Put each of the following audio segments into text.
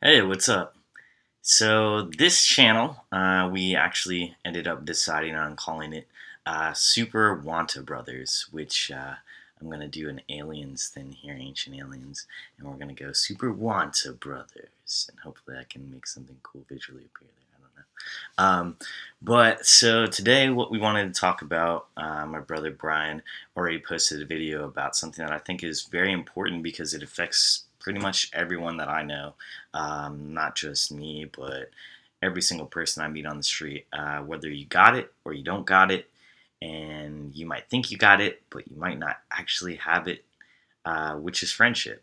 Hey, what's up? So this channel, we actually ended up deciding on calling it Super Wanta Brothers, which I'm gonna do an aliens thing here, ancient aliens, and we're gonna go Super Wanta Brothers, and hopefully I can make something cool visually appear there. I don't know. But so today, what we wanted to talk about, my brother Brian already posted a video about something that I think is very important because it affects pretty much everyone that I know, not just me, but every single person I meet on the street, whether you got it or you don't got it, and you might think you got it, but you might not actually have it, which is friendship.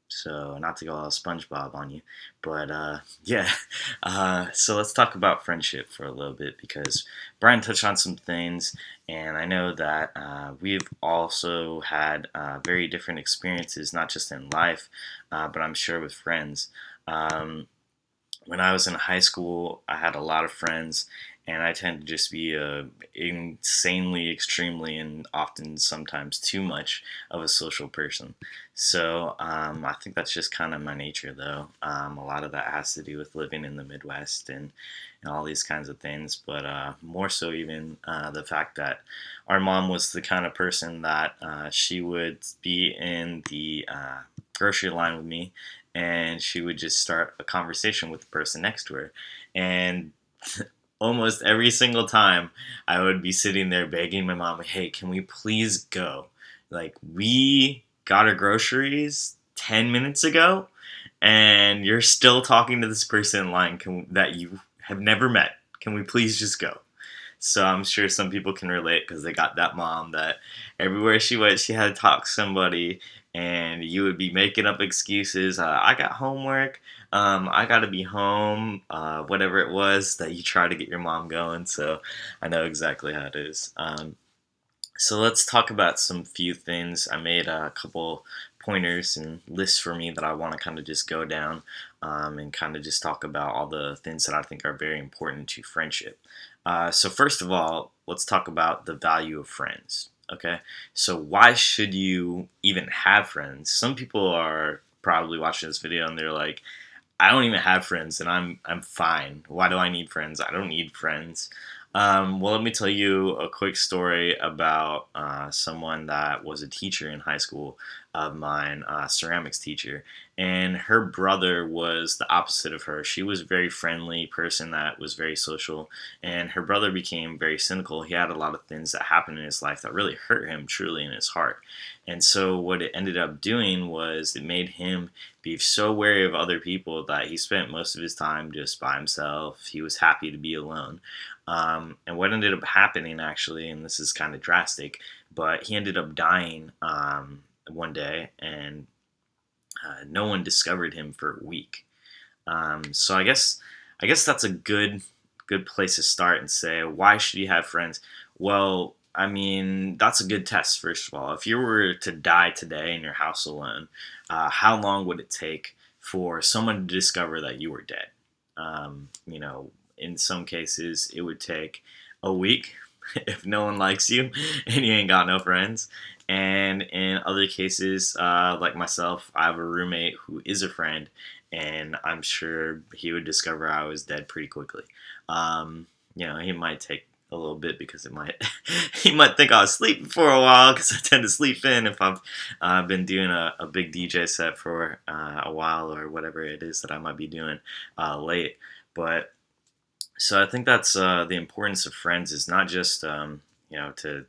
So not to go all SpongeBob on you, but yeah. So let's talk about friendship for a little bit because Brian touched on some things, and I know that we've also had very different experiences, not just in life, but I'm sure with friends. Um, when I was in high school, I had a lot of friends, and I tend to just be a insanely, extremely, and often sometimes too much of a social person. So I think that's just kind of my nature, though. A lot of that has to do with living in the Midwest and all these kinds of things, but more so even the fact that our mom was the kind of person that she would be in the grocery line with me, and she would just start a conversation with the person next to her. And almost every single time I would be sitting there begging my mom, hey, can we please go? Like, we got our groceries 10 minutes ago, and you're still talking to this person in line that you have never met. Can we please just go? So I'm sure some people can relate because they got that mom that everywhere she went, she had to talk to somebody, and you would be making up excuses. I got homework. I got to be home. Whatever it was that you try to get your mom going. So I know exactly how it is. So let's talk about some few things. I made a couple pointers and lists for me that I want to kind of just go down and kind of just talk about all the things that I think are very important to friendship. So first of all, let's talk about the value of friends. Okay, so why should you even have friends? Some people are probably watching this video and they're like, I don't even have friends, and I'm fine. Why do I need friends? I don't need friends. Well, let me tell you a quick story about someone that was a teacher in high school of mine, ceramics teacher, and her brother was the opposite of her. She was a very friendly person that was very social, and her brother became very cynical. He had a lot of things that happened in his life that really hurt him truly in his heart, and so what it ended up doing was it made him be so wary of other people that he spent most of his time just by himself. He was happy to be alone. And what ended up happening, actually, and this is kind of drastic, but he ended up dying one day, and no one discovered him for a week. So I guess that's a good place to start and say, why should you have friends? Well, I mean, that's a good test. First of all, if you were to die today in your house alone, how long would it take for someone to discover that you were dead? In some cases, it would take a week if no one likes you and you ain't got no friends. And in other cases, like myself, I have a roommate who is a friend, and I'm sure he would discover I was dead pretty quickly. He might take a little bit because it might he might think I was sleeping for a while because I tend to sleep in if I've been doing a big DJ set for a while or whatever it is that I might be doing late. But so I think that's the importance of friends is not just to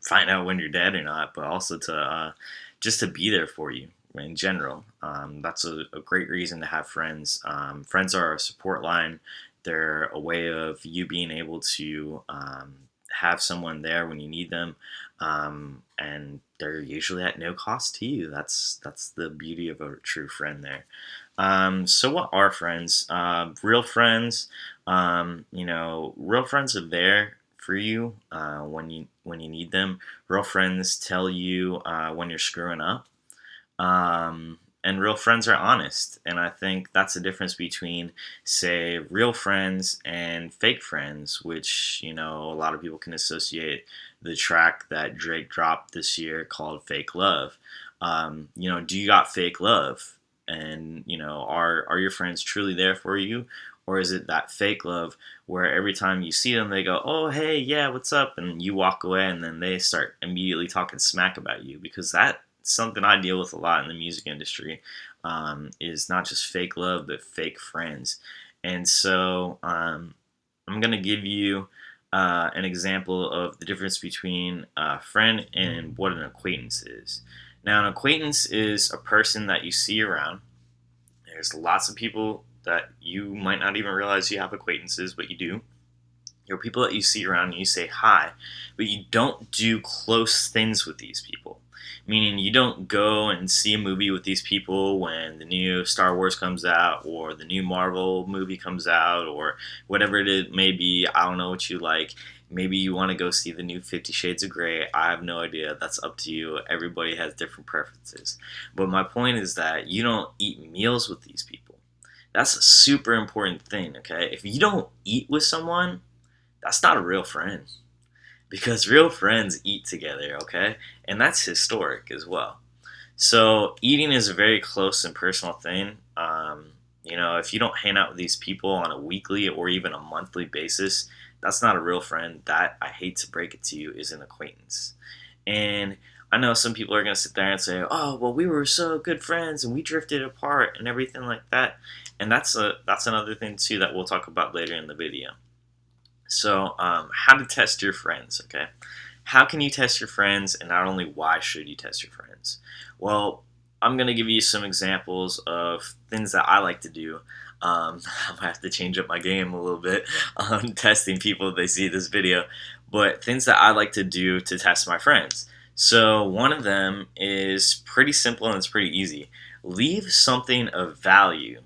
find out when you're dead or not, but also to just to be there for you in general. That's a great reason to have friends. Friends are a support line. They're a way of you being able to have someone there when you need them, and they're usually at no cost to you. That's the beauty of a true friend there. So what are friends? Real friends, real friends are there for you when you need them. Real friends tell you when you're screwing up, and real friends are honest. And I think that's the difference between, say, real friends and fake friends, which a lot of people can associate the track that Drake dropped this year called "Fake Love." Do you got fake love? And are your friends truly there for you, or is it that fake love where every time you see them they go, oh hey, yeah, what's up, and you walk away and then they start immediately talking smack about you? Because that's something I deal with a lot in the music industry, is not just fake love but fake friends. And so I'm going to give you an example of the difference between a friend and what an acquaintance is. Now, an acquaintance is a person that you see around. There's lots of people that you might not even realize you have acquaintances, but you do. There are people that you see around and you say hi, but you don't do close things with these people. Meaning, you don't go and see a movie with these people when the new Star Wars comes out or the new Marvel movie comes out or whatever it may be. I don't know what you like. Maybe you want to go see the new 50 Shades of Grey. I have no idea. That's up to you. Everybody has different preferences. But my point is that you don't eat meals with these people. That's a super important thing, okay? If you don't eat with someone, that's not a real friend, because real friends eat together, okay? And that's historic as well. So eating is a very close and personal thing. If you don't hang out with these people on a weekly or even a monthly basis, that's not a real friend. That, I hate to break it to you, is an acquaintance. And I know some people are going to sit there and say, oh, well, we were so good friends and we drifted apart and everything like that. And that's another thing too that we'll talk about later in the video. So, how to test your friends, okay? How can you test your friends, and not only why should you test your friends? Well, I'm going to give you some examples of things that I like to do. I might have to change up my game a little bit on testing people if they see this video, but things that I like to do to test my friends. So, one of them is pretty simple and it's pretty easy. Leave something of value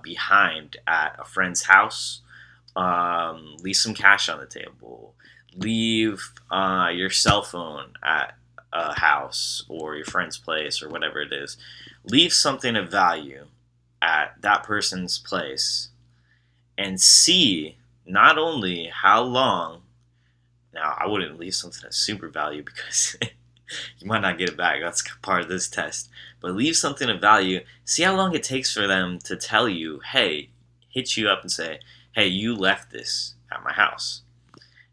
behind at a friend's house. Leave some cash on the table. Leave your cell phone at a house or your friend's place or whatever it is. Leave something of value at that person's place and see not only how long. Now, I wouldn't leave something of super value because you might not get it back. That's part of this test. But leave something of value. See how long it takes for them to tell you, hey, hit you up and say, hey, you left this at my house.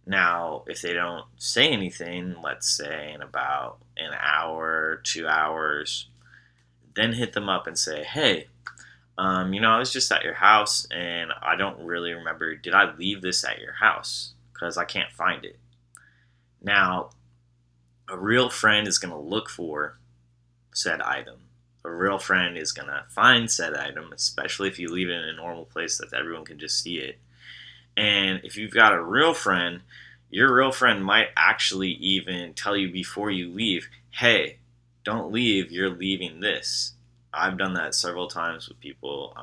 Now, if they don't say anything, let's say in about an hour, 2 hours, then hit them up and say, hey, I was just at your house and I don't really remember, did I leave this at your house? Because I can't find it. Now, a real friend is going to look for said item. A real friend is going to find said item, especially if you leave it in a normal place that everyone can just see it. And if you've got a real friend, your real friend might actually even tell you before you leave, hey, don't leave, you're leaving this. I've done that several times with people.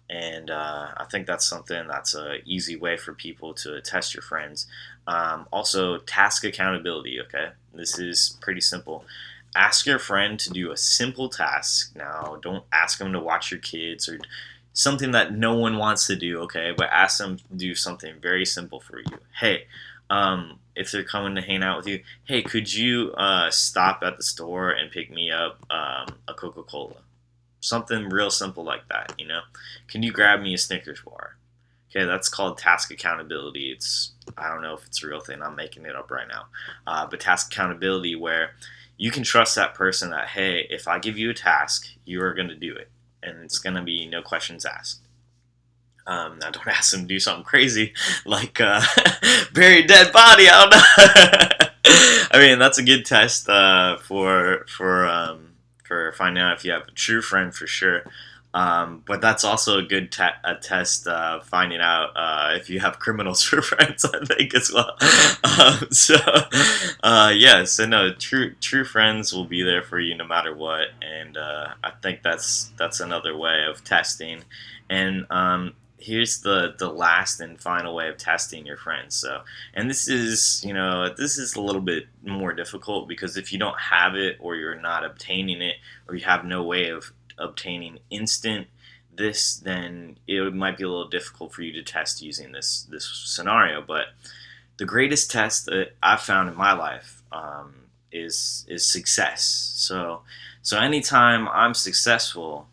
And I think that's something that's an easy way for people to test your friends. Also, task accountability, okay? This is pretty simple. Ask your friend to do a simple task. Now, don't ask them to watch your kids or something that no one wants to do, okay? But ask them to do something very simple for you. Hey, if they're coming to hang out with you, hey, could you stop at the store and pick me up a Coca-Cola? Something real simple like that. Can you grab me a Snickers bar? Okay, that's called task accountability. I don't know if it's a real thing. I'm making it up right now. But task accountability, where you can trust that person that, hey, if I give you a task, you are going to do it. And it's going to be no questions asked. Now, don't ask them to do something crazy like bury a dead body. I don't know. I mean, that's a good test for finding out if you have a true friend for sure. But that's also a good test finding out if you have criminals for friends, I think, as well. So no, true friends will be there for you no matter what, and I think that's another way of testing. And here's the last and final way of testing your friends. So, and this is a little bit more difficult because if you don't have it or you're not obtaining it or you have no way of obtaining instant then it might be a little difficult for you to test using this scenario. But the greatest test that I've found in my life is success. So So anytime I'm successful,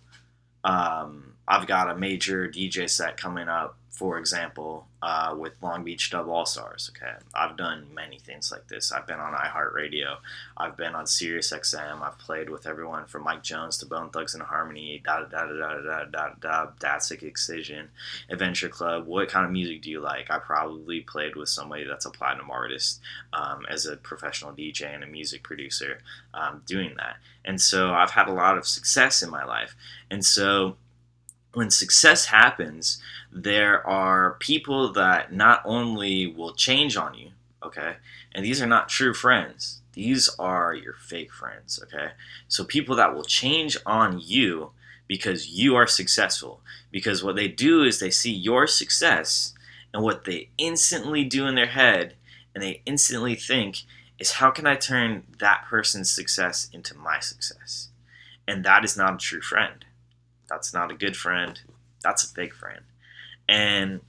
I've got a major DJ set coming up, for example, with Long Beach Dub All Stars. Okay, I've done many things like this. I've been on iHeartRadio, I've been on Sirius XM. I've played with everyone from Mike Jones to Bone Thugs and Harmony, da da da da da da da, Datsik Excision, Adventure Club. What kind of music do you like? I probably played with somebody that's a platinum artist, as a professional DJ and a music producer, doing that. And so I've had a lot of success in my life, and so when success happens, there are people that not only will change on you, okay, and these are not true friends, these are your fake friends, okay? So people that will change on you because you are successful. Because what they do is they see your success, and what they instantly do in their head, and they instantly think, is how can I turn that person's success into my success? And that is not a true friend. That's not a good friend. That's a fake friend. And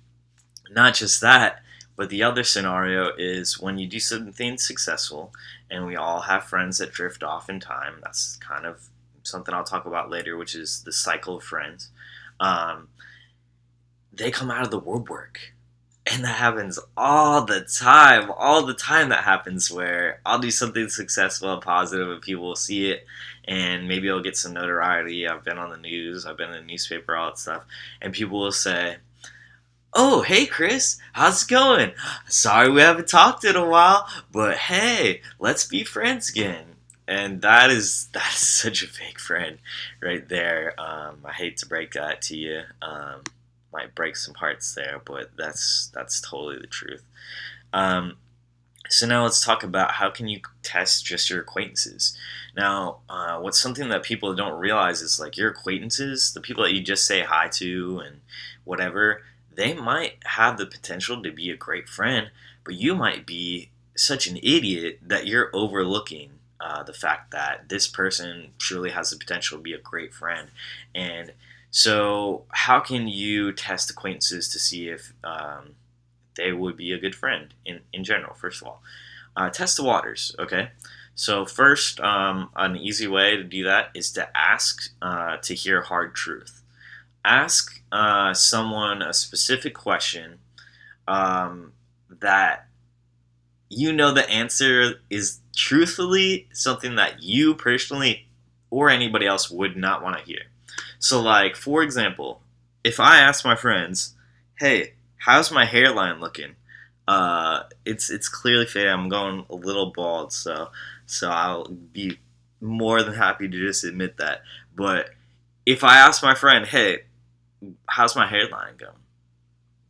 not just that, but the other scenario is when you do something successful, and we all have friends that drift off in time. That's kind of something I'll talk about later, which is the cycle of friends. Um, they come out of the woodwork. And that happens all the time. All the time that happens, where I'll do something successful and positive and people will see it, and maybe I'll get some notoriety. I've been on the news, I've been in the newspaper, all that stuff. And people will say, "Oh, hey Chris, how's it going? Sorry we haven't talked in a while, but hey, let's be friends again." And that is such a fake friend right there. I hate to break that to you. Might break some hearts there, but that's totally the truth. Um, so now let's talk about how can you test just your acquaintances. Now, what's something that people don't realize is like your acquaintances, the people that you just say hi to and whatever, they might have the potential to be a great friend, but you might be such an idiot that you're overlooking the fact that this person truly has the potential to be a great friend. And so, how can you test acquaintances to see if they would be a good friend in general? First of all, test the waters, okay? So, first, an easy way to do that is to ask to hear hard truth. Ask someone a specific question that you know the answer is truthfully something that you personally or anybody else would not want to hear. So, like, for example, if I ask my friends, "Hey, how's my hairline looking?" It's clearly faded. I'm going a little bald, so I'll be more than happy to just admit that. But if I ask my friend, "Hey, how's my hairline going?"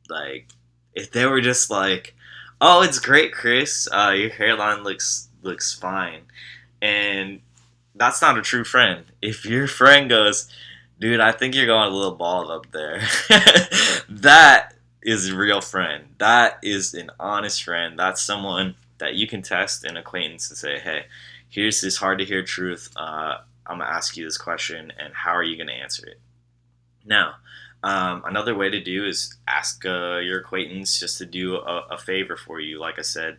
Like, if they were just like, "Oh, it's great, Chris. Your hairline looks fine," and that's not a true friend. If your friend goes, "Dude, I think you're going a little bald up there," that is a real friend. That is an honest friend. That's someone that you can test an acquaintance and say, "Hey, here's this hard to hear truth. I'm gonna ask you this question, and how are you gonna answer it?" Now, another way to do is ask your acquaintance just to do a favor for you. Like I said,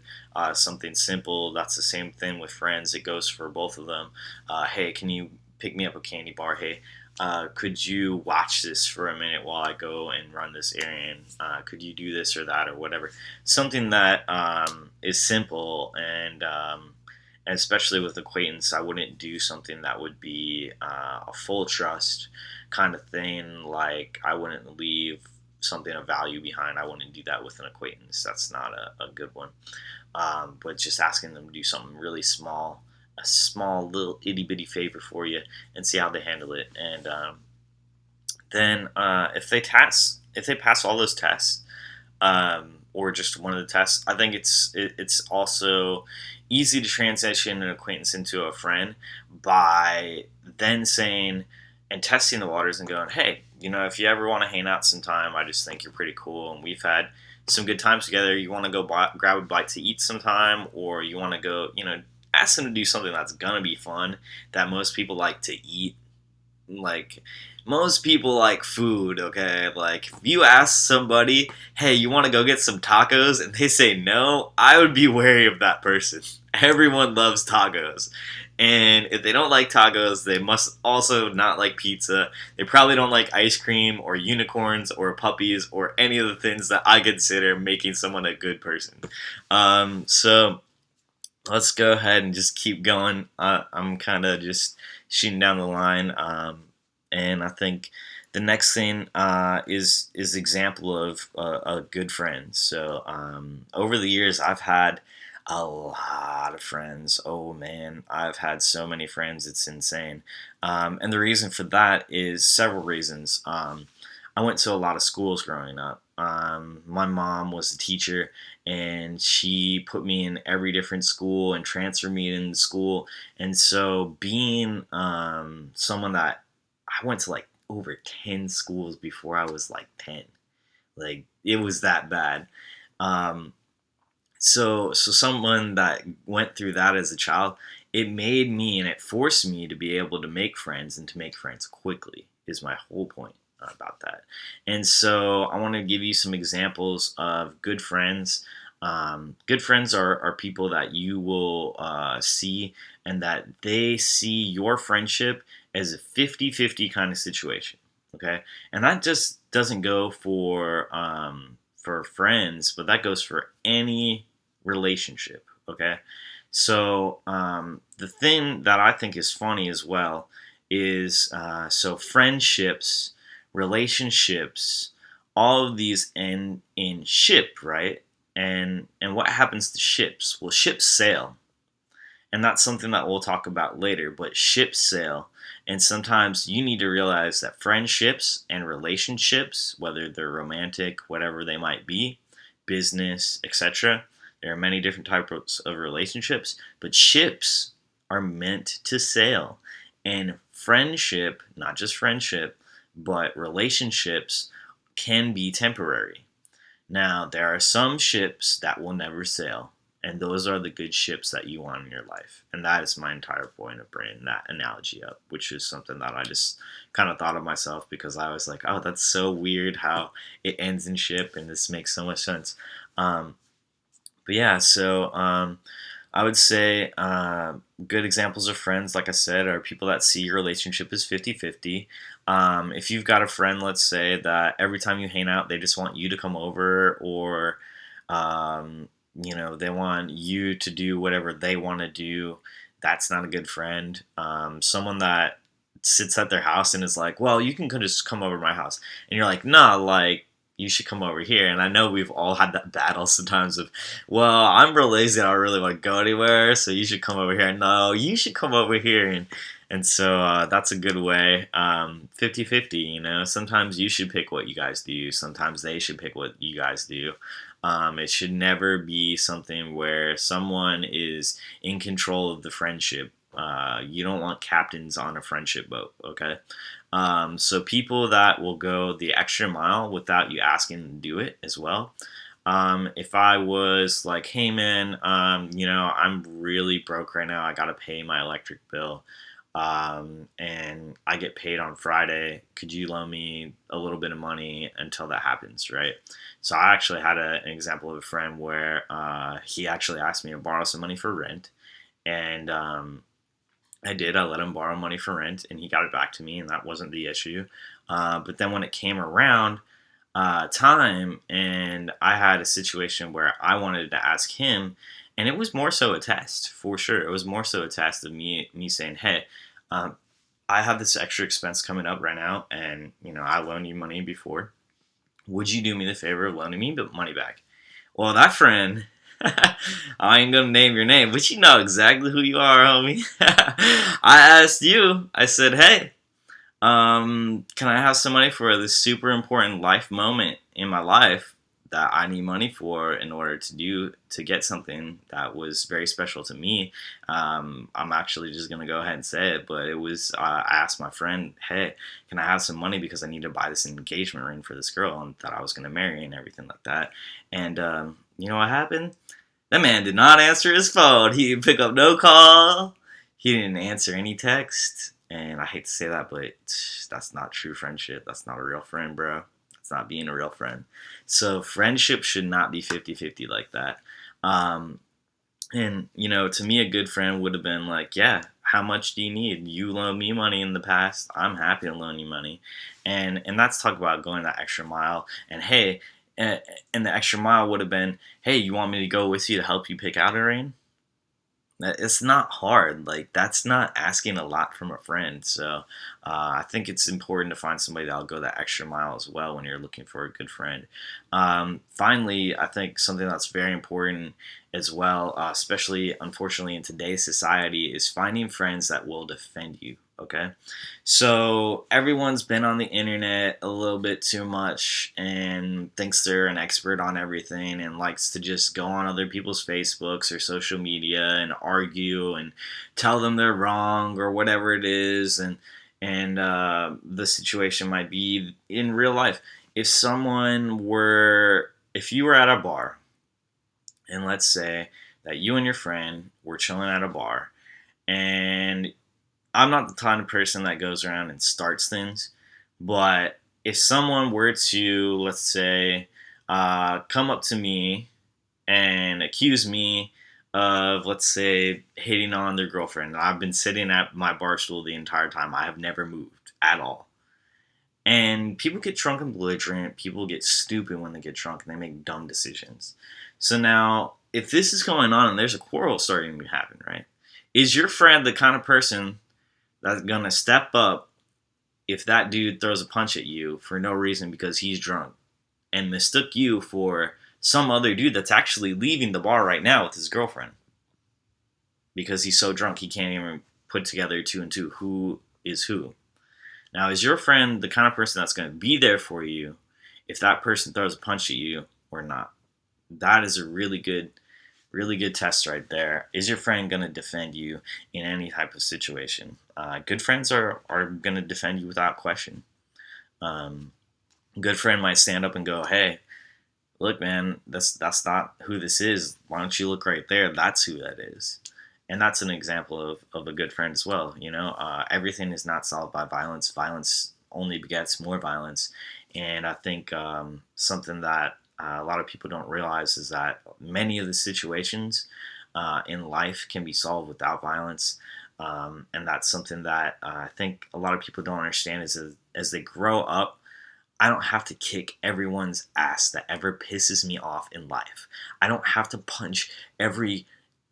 something simple. That's the same thing with friends. It goes for both of them. Hey, can you pick me up a candy bar? Hey, could you watch this for a minute while I go and run this errand? Could you do this or that or whatever? Something that is simple, and especially with acquaintance, I wouldn't do something that would be a full trust kind of thing. Like, I wouldn't leave something of value behind. I wouldn't do that with an acquaintance. That's not a good one. But just asking them to do something really small, a small little itty bitty favor for you, and see how they handle it. And then if they pass all those tests, or just one of the tests, I think it's also easy to transition an acquaintance into a friend by then saying and testing the waters and going, "Hey, if you ever want to hang out sometime, I just think you're pretty cool, and we've had some good times together. You want to go grab a bite to eat sometime, or you want to go, ask them to do something that's gonna be fun, that most people like to eat. Like, most people like food, okay? Like, if you ask somebody, "Hey, you want to go get some tacos?" and they say no, I would be wary of that person. Everyone loves tacos. And if they don't like tacos, they must also not like pizza. They probably don't like ice cream or unicorns or puppies or any of the things that I consider making someone a good person. So let's go ahead and just keep going. I'm kind of just shooting down the line, and I think the next thing is example of a good friend. So over the years, I've had a lot of friends. Oh man, I've had so many friends. It's insane. And the reason for that is several reasons. I went to a lot of schools growing up. My mom was a teacher, and she put me in every different school and transferred me in school. And so being someone that I went to like over 10 schools before I was like 10, like it was that bad. Um, so someone that went through that as a child, it made me and it forced me to be able to make friends and to make friends quickly is my whole point about that. And so I want to give you some examples of good friends. Good friends are people that you will see, and that they see your friendship as a 50-50 kind of situation. Okay. And that just doesn't go for friends, but that goes for any relationship. Okay. So the thing that I think is funny as well is so friendships, relationships, all of these end in ship, right? And what happens to ships? Well, ships sail, and that's something that we'll talk about later. But ships sail, and sometimes you need to realize that friendships and relationships, whether they're romantic, whatever they might be, business, etc., there are many different types of relationships, but ships are meant to sail. And friendship, not just friendship, but relationships can be temporary. Now, there are some ships that will never sail, and those are the good ships that you want in your life. And that is my entire point of bringing that analogy up, which is something that I just kind of thought of myself because I was like, oh, that's so weird how it ends in ship, and this makes so much sense. Um, but yeah, so I would say good examples of friends, like I said, are people that see your relationship as 50-50. If you've got a friend, let's say, that every time you hang out, they just want you to come over, or, they want you to do whatever they want to do, that's not a good friend. Someone that sits at their house and is like, well, you can just come over to my house. And you're like, nah, like, you should come over here. And I know we've all had that battle sometimes of, well, I'm real lazy. I don't really want to go anywhere, so you should come over here. No, you should come over here. And so that's a good way. 50-50, Sometimes you should pick what you guys do. Sometimes they should pick what you guys do. It should never be something where someone is in control of the friendship. You don't want captains on a friendship boat, okay? So people that will go the extra mile without you asking them to do it as well. If I was like, hey man, I'm really broke right now. I gotta pay my electric bill. And I get paid on Friday. Could you loan me a little bit of money until that happens, right? So I actually had an example of a friend where he actually asked me to borrow some money for rent, and I did. I let him borrow money for rent, and he got it back to me, and that wasn't the issue. But then when it came around time, and I had a situation where I wanted to ask him, and it was more so a test for sure. It was more so a test of me saying, "Hey, um, I have this extra expense coming up right now, and I loaned you money before. Would you do me the favor of loaning me the money back?" Well, that friend, I ain't gonna name your name, but you know exactly who you are, homie. I asked you. I said, "Hey, can I have some money for this super important life moment in my life that I need money for in order to get something that was very special to me?" I'm actually just gonna go ahead and say it, but it was I asked my friend, "Hey, can I have some money because I need to buy this engagement ring for this girl and that I was gonna marry and everything like that?" And you know what happened? That man did not answer his phone. He didn't pick up no call. He didn't answer any text. And I hate to say that, but that's not true friendship. That's not a real friend, bro. That's not being a real friend. So friendship should not be 50-50 like that. And, to me, a good friend would have been like, yeah, how much do you need? You loaned me money in the past. I'm happy to loan you money, and that's talk about going that extra mile. And hey, and, and the extra mile would have been, hey, you want me to go with you to help you pick out a rain? It's not hard. Like, that's not asking a lot from a friend. So I think it's important to find somebody that'll go that extra mile as well when you're looking for a good friend. Finally, I think something that's very important as well, especially unfortunately in today's society, is finding friends that will defend you. Okay, so everyone's been on the internet a little bit too much and thinks they're an expert on everything and likes to just go on other people's Facebooks or social media and argue and tell them they're wrong or whatever it is. And the situation might be in real life. If you were at a bar, and let's say that you and your friend were chilling at a bar, and I'm not the kind of person that goes around and starts things, but if someone were to, let's say, come up to me and accuse me of, let's say, hitting on their girlfriend, I've been sitting at my bar stool the entire time. I have never moved at all. And people get drunk and belligerent. People get stupid when they get drunk and they make dumb decisions. So now, if this is going on and there's a quarrel starting to happen, right? Is your friend the kind of person that's gonna step up if that dude throws a punch at you for no reason because he's drunk and mistook you for some other dude that's actually leaving the bar right now with his girlfriend because he's so drunk he can't even put together two and two who is who? Now, is your friend the kind of person that's going to be there for you if that person throws a punch at you or not? That is a really good test right there. Is your friend going to defend you in any type of situation? Good friends are going to defend you without question. Um, a good friend might stand up and go, "Hey, look, man, that's not who this is. Why don't you look right there? That's who that is." And that's an example of a good friend as well. Everything is not solved by violence. Violence only begets more violence. And I think something that a lot of people don't realize is that many of the situations in life can be solved without violence. And that's something that I think a lot of people don't understand is as they grow up, I don't have to kick everyone's ass that ever pisses me off in life. I don't have to punch every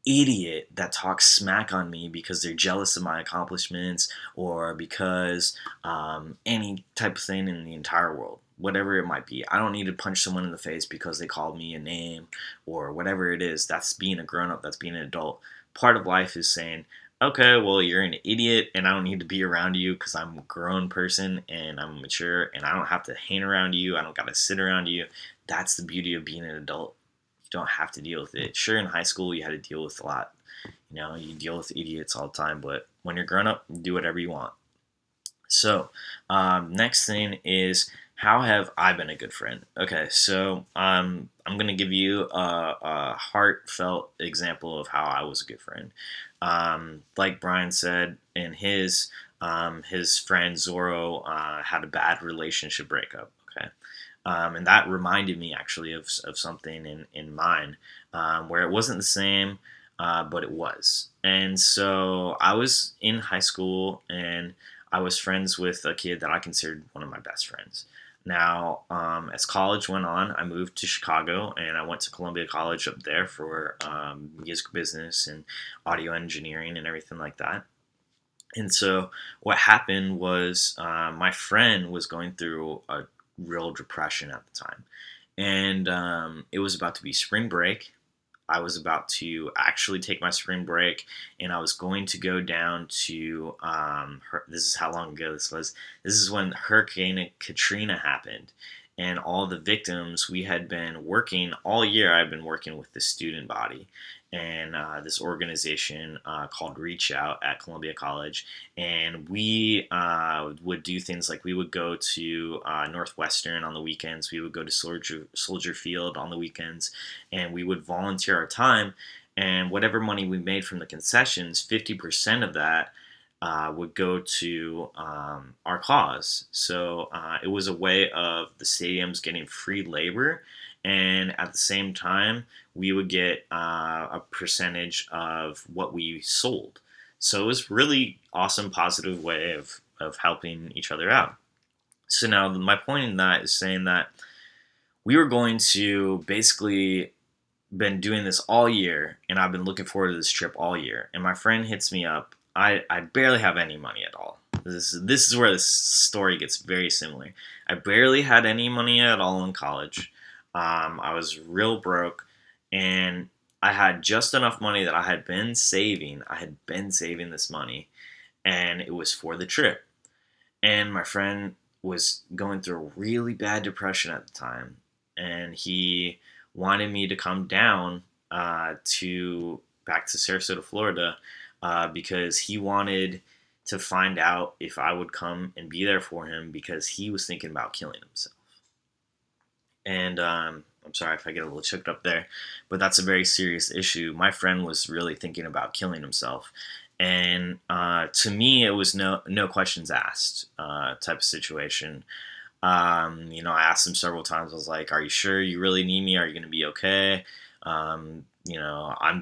idiot that talks smack on me because they're jealous of my accomplishments or because any type of thing in the entire world, whatever it might be. I don't need to punch someone in the face because they called me a name or whatever it is. That's being a grown up, that's being an adult. Part of life is saying, okay, well, you're an idiot and I don't need to be around you because I'm a grown person and I'm mature and I don't have to hang around you. I don't got to sit around you. That's the beauty of being an adult. You don't have to deal with it. Sure, in high school, you had to deal with a lot. You deal with idiots all the time, but when you're grown up, do whatever you want. So, next thing is, how have I been a good friend? Okay, so I'm going to give you a heartfelt example of how I was a good friend. Like Brian said, in his friend Zorro had a bad relationship breakup. Okay. And that reminded me actually of something in mine where it wasn't the same, but it was. And so I was in high school and I was friends with a kid that I considered one of my best friends. Now, as college went on, I moved to Chicago and I went to Columbia College up there for music business and audio engineering and everything like that. And so what happened was my friend was going through a real depression at the time. And it was about to be spring break. I was about to actually take my spring break, and I was going to go down to. This is how long ago this was. This is when Hurricane Katrina happened, and all the victims. We had been working all year. I've been working with the student body, and this organization called Reach Out at Columbia College, and we would do things like we would go to Northwestern on the weekends. We would go to Soldier Field on the weekends, and we would volunteer our time. And whatever money we made from the concessions, 50% of that would go to our cause. So it was a way of the stadiums getting free labor, and at the same time, we would get a percentage of what we sold. So it was really awesome, positive way of helping each other out. So now my point in that is saying that we were going to basically been doing this all year, and I've been looking forward to this trip all year. And my friend hits me up. I barely have any money at all. This is where this story gets very similar. I barely had any money at all in college. I was real broke, and I had just enough money that I had been saving. I had been saving this money, and it was for the trip. And my friend was going through a really bad depression at the time, and he wanted me to come down to back to Sarasota, Florida, because he wanted to find out if I would come and be there for him because he was thinking about killing himself. And I'm sorry if I get a little choked up there, but that's a very serious issue. My friend was really thinking about killing himself, and to me, it was no questions asked type of situation. I asked him several times. I was like, "Are you sure you really need me? Are you going to be okay? I'm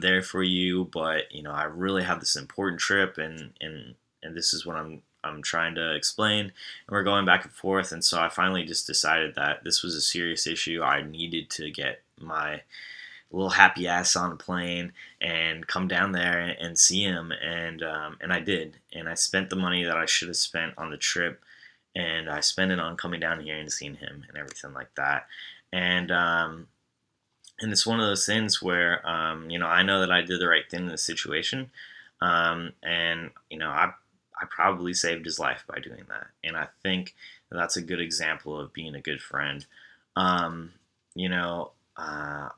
there for you, but I really have this important trip, and this is what I'm trying to explain." And we're going back and forth, and so I finally just decided that this was a serious issue. I needed to get my little happy ass on a plane and come down there and see him, and I did, and I spent the money that I should have spent on the trip, and I spent it on coming down here and seeing him and everything like that, and it's one of those things where I know that I did the right thing in the situation, and I probably saved his life by doing that, and I think that's a good example of being a good friend. Um,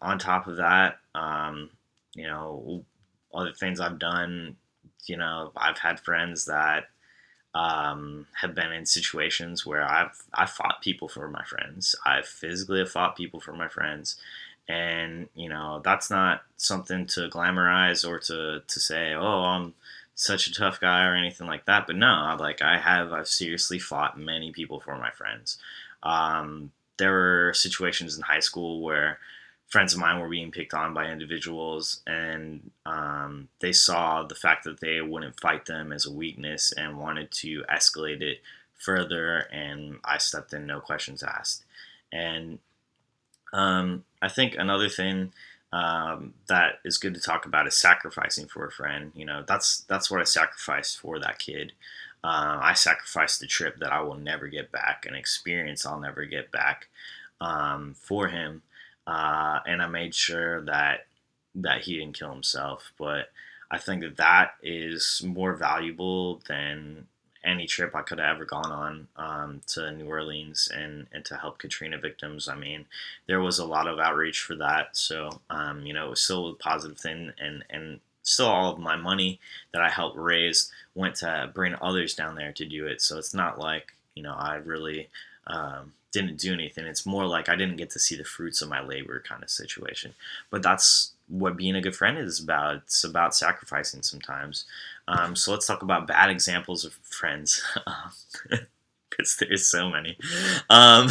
on top of that, you know, other things I've done, I've had friends that have been in situations where I've fought people for my friends. I've physically have fought people for my friends, and that's not something to glamorize or to say, oh, I'm such a tough guy or anything like that. But no, I've seriously fought many people for my friends. There were situations in high school where friends of mine were being picked on by individuals, and they saw the fact that they wouldn't fight them as a weakness and wanted to escalate it further, and I stepped in, no questions asked. And I think another thing that is good to talk about is sacrificing for a friend. That's what I sacrificed for that kid. I sacrificed the trip that I will never get back, an experience I'll never get back, for him, and I made sure that he didn't kill himself. But I think that is more valuable than any trip I could have ever gone on, to New Orleans and to help Katrina victims. I mean, there was a lot of outreach for that, so it was still a positive thing, and still all of my money that I helped raise went to bring others down there to do it. So it's not like I really didn't do anything. It's more like I didn't get to see the fruits of my labor kind of situation. But that's what being a good friend is about. It's about sacrificing sometimes. So let's talk about bad examples of friends, because there's so many. Um,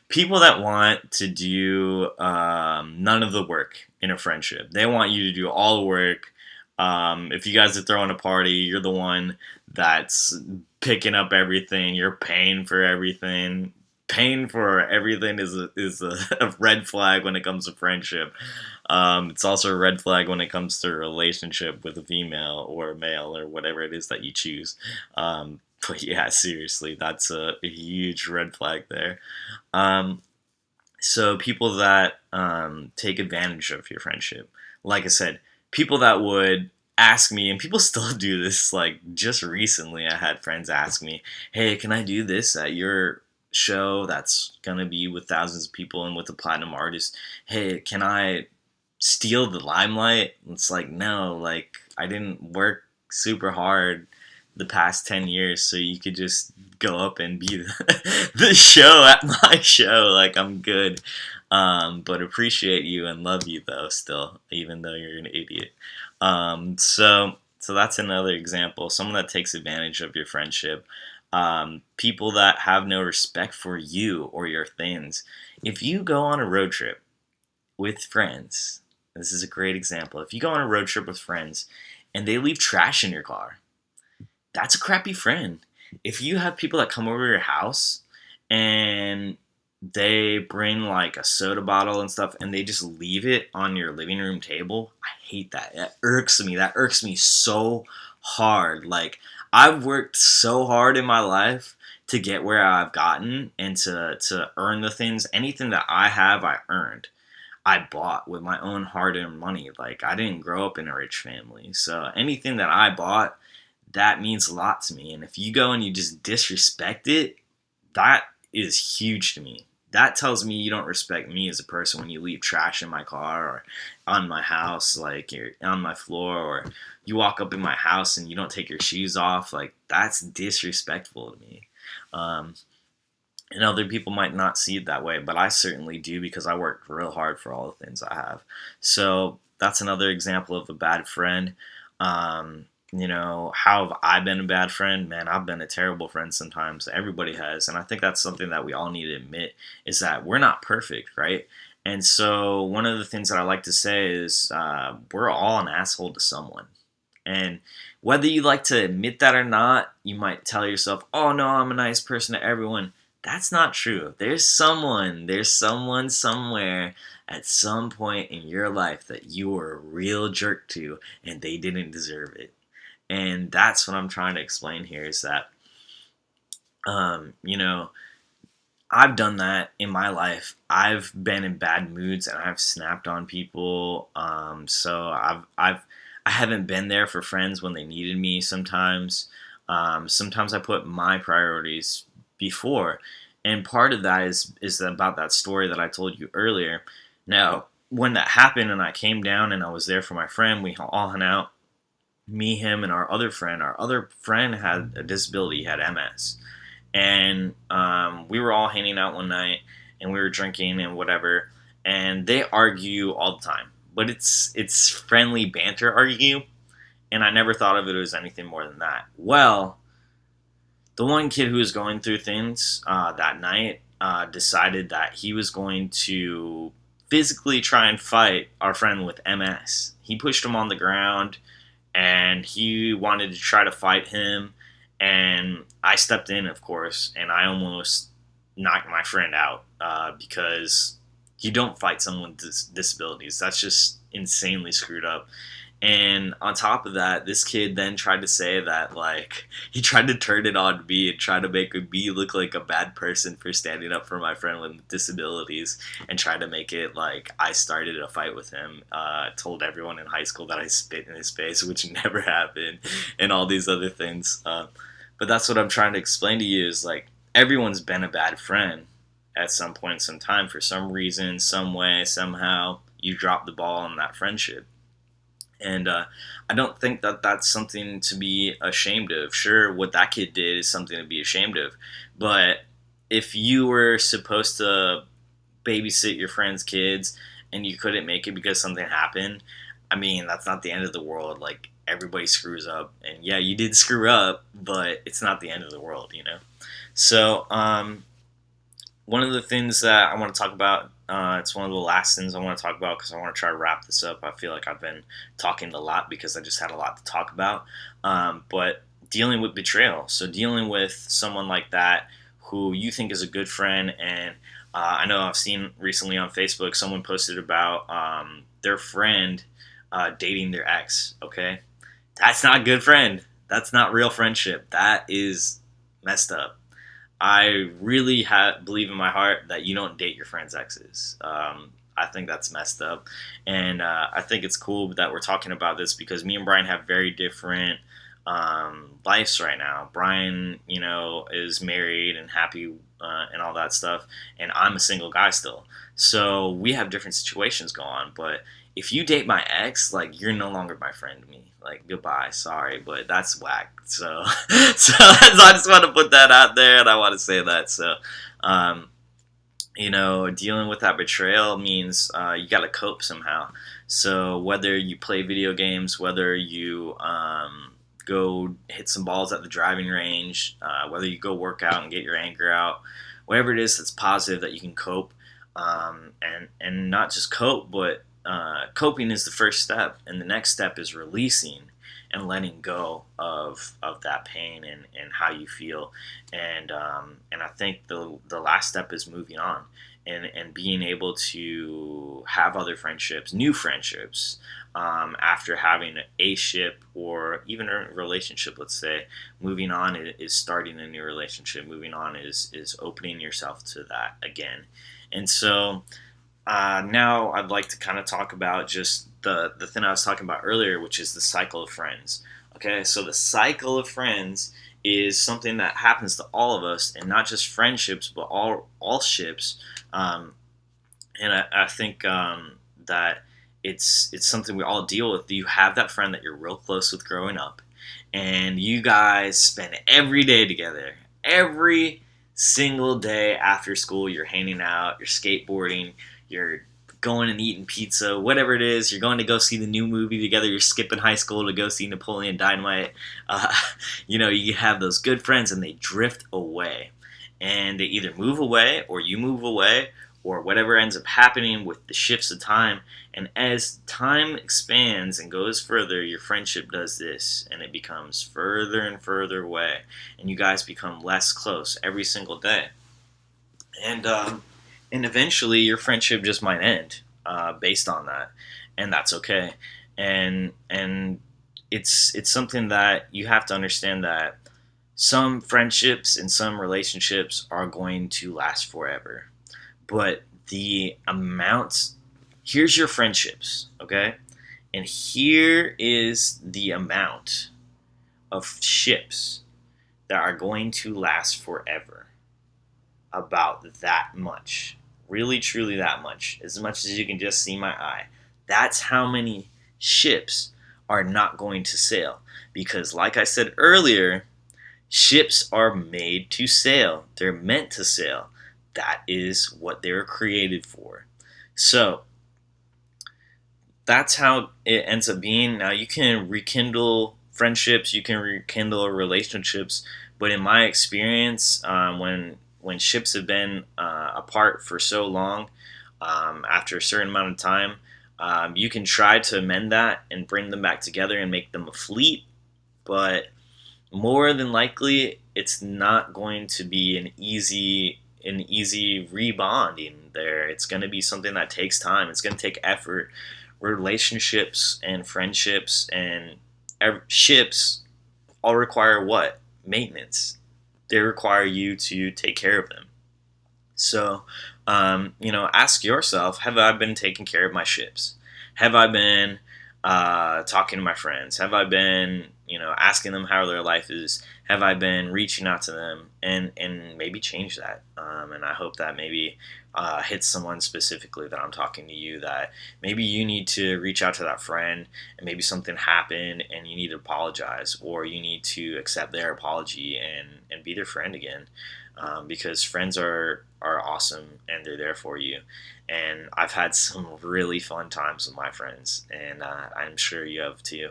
People that want to do none of the work in a friendship. They want you to do all the work. If you guys are throwing a party, you're the one that's picking up everything. You're paying for everything. Paying for everything is a red flag when it comes to friendship. It's also a red flag when it comes to a relationship with a female or a male or whatever it is that you choose. But yeah, seriously, that's a huge red flag there. Um, so people that take advantage of your friendship, like I said, people that would ask me, and people still do this. Like just recently, I had friends ask me, "Hey, can I do this at your show that's gonna be with thousands of people and with a platinum artist? Hey, can I steal the limelight?" It's like, no, like I didn't work super hard the past 10 years so you could just go up and be the show at my show. Like, I'm good. But appreciate you and love you though still, even though you're an idiot. So that's another example. Someone that takes advantage of your friendship. People that have no respect for you or your things. If you go on a road trip with friends, this is a great example. If you go on a road trip with friends and they leave trash in your car, that's a crappy friend. If you have people that come over your house and they bring like a soda bottle and stuff and they just leave it on your living room table, I hate that. That irks me. That irks me so hard. Like, I've worked so hard in my life to get where I've gotten and to earn the things. Anything that I have, I earned. I bought with my own hard-earned money. Like, I didn't grow up in a rich family, so anything that I bought, that means a lot to me. And if you go and you just disrespect it, that is huge to me. That tells me you don't respect me as a person when you leave trash in my car or on my house, like you're on my floor, or you walk up in my house and you don't take your shoes off. Like, that's disrespectful to me. Um, and other people might not see it that way, but I certainly do because I worked real hard for all the things I have. So that's another example of a bad friend. How have I been a bad friend? Man, I've been a terrible friend sometimes. Everybody has. And I think that's something that we all need to admit is that we're not perfect, right? And so one of the things that I like to say is we're all an asshole to someone. And whether you like to admit that or not, you might tell yourself, oh no, I'm a nice person to everyone. That's not true. There's someone somewhere at some point in your life that you were a real jerk to and they didn't deserve it. And that's what I'm trying to explain here is that, um, you know, I've done that in my life. I've been in bad moods and I've snapped on people. I haven't been there for friends when they needed me. Sometimes I put my priorities before, and part of that is about that story that I told you earlier. Now, when that happened and I came down and I was there for my friend, we all hung out. Me, him, and our other friend. Our other friend had a disability. He had MS, and we were all hanging out one night and we were drinking and whatever, and they argue all the time, but it's friendly banter argue, and I never thought of it as anything more than that. Well, the one kid who was going through things that night decided that he was going to physically try and fight our friend with MS. He pushed him on the ground and he wanted to try to fight him, and I stepped in, of course, and I almost knocked my friend out because you don't fight someone with disabilities. That's just insanely screwed up. And on top of that, this kid then tried to say that, like, he tried to turn it on me and try to make me look like a bad person for standing up for my friend with disabilities and try to make it like I started a fight with him. Told everyone in high school that I spit in his face, which never happened, and all these other things. But that's what I'm trying to explain to you is like everyone's been a bad friend at some point in some time for some reason, some way, somehow. You dropped the ball on that friendship. And I don't think that that's something to be ashamed of. Sure, what that kid did is something to be ashamed of. But if you were supposed to babysit your friend's kids and you couldn't make it because something happened, I mean, that's not the end of the world. Like, everybody screws up. And yeah, you did screw up, but it's not the end of the world, you know? So, one of the things that I want to talk about, it's one of the last things I want to talk about because I want to try to wrap this up. I feel like I've been talking a lot because I just had a lot to talk about. But dealing with betrayal. So dealing with someone like that who you think is a good friend. And I know I've seen recently on Facebook someone posted about their friend dating their ex. Okay. That's not a good friend. That's not real friendship. That is messed up. I really believe in my heart that you don't date your friends' exes. I think that's messed up, and I think it's cool that we're talking about this because me and Brian have very different lives right now. Brian, is married and happy and all that stuff, and I'm a single guy still. So we have different situations going on. But if you date my ex, like you're no longer my friend to me. Like goodbye, sorry, but that's whack. So, so I just want to put that out there, and I want to say that. So, um, dealing with that betrayal means you got to cope somehow. So whether you play video games, whether you go hit some balls at the driving range, whether you go work out and get your anger out, whatever it is that's positive that you can cope, and not just cope, but coping is the first step, and the next step is releasing. and letting go of that pain and how you feel. And I think the last step is moving on and being able to have other friendships, new friendships, after having a ship or even a relationship. Let's say moving on is starting a new relationship. Moving on is opening yourself to that again. And so now I'd like to kind of talk about just the thing I was talking about earlier, which is the cycle of friends. Okay, so the cycle of friends is something that happens to all of us, and not just friendships, but all ships. Um, and I think that it's something we all deal with. You have that friend that you're real close with growing up, and you guys spend every day together. Every single day after school, you're hanging out, you're skateboarding, you're going and eating pizza, whatever it is. You're going to go see the new movie together. You're skipping high school to go see Napoleon Dynamite. Uh, you have those good friends, and they drift away, and they either move away or you move away or whatever ends up happening with the shifts of time. And as time expands and goes further, your friendship does this, and it becomes further and further away, and you guys become less close every single day. And eventually, your friendship just might end based on that, and that's okay. And it's something that you have to understand that some friendships and some relationships are going to last forever, but the amount, here's your friendships, okay? And here is the amount of ships that are going to last forever. About that much. Really, truly that much as you can just see my eye. That's how many ships are not going to sail. Because, like I said earlier, ships are made to sail. They're meant to sail. That is what they were created for. So that's how it ends up being. Now you can rekindle friendships, you can rekindle relationships, but in my experience, when ships have been apart for so long, after a certain amount of time, you can try to amend that and bring them back together and make them a fleet, but more than likely it's not going to be an easy rebonding there. It's going to be something that takes time. It's going to take effort. Relationships and friendships and ships all require what? Maintenance. They require you to take care of them. So, ask yourself, have I been taking care of my ships? Have I been talking to my friends? Have I been, asking them how their life is? Have I been reaching out to them and maybe change that? And I hope that maybe hits someone specifically that I'm talking to you, that maybe you need to reach out to that friend and maybe something happened and you need to apologize, or you need to accept their apology and be their friend again, because friends are awesome and they're there for you. And I've had some really fun times with my friends, and I'm sure you have too.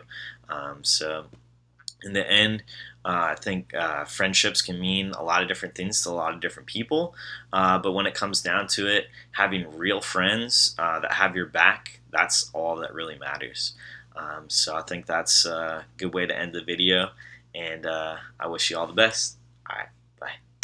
So in the end, I think friendships can mean a lot of different things to a lot of different people. But when it comes down to it, having real friends that have your back, that's all that really matters. So I think that's a good way to end the video. And I wish you all the best. All right, bye.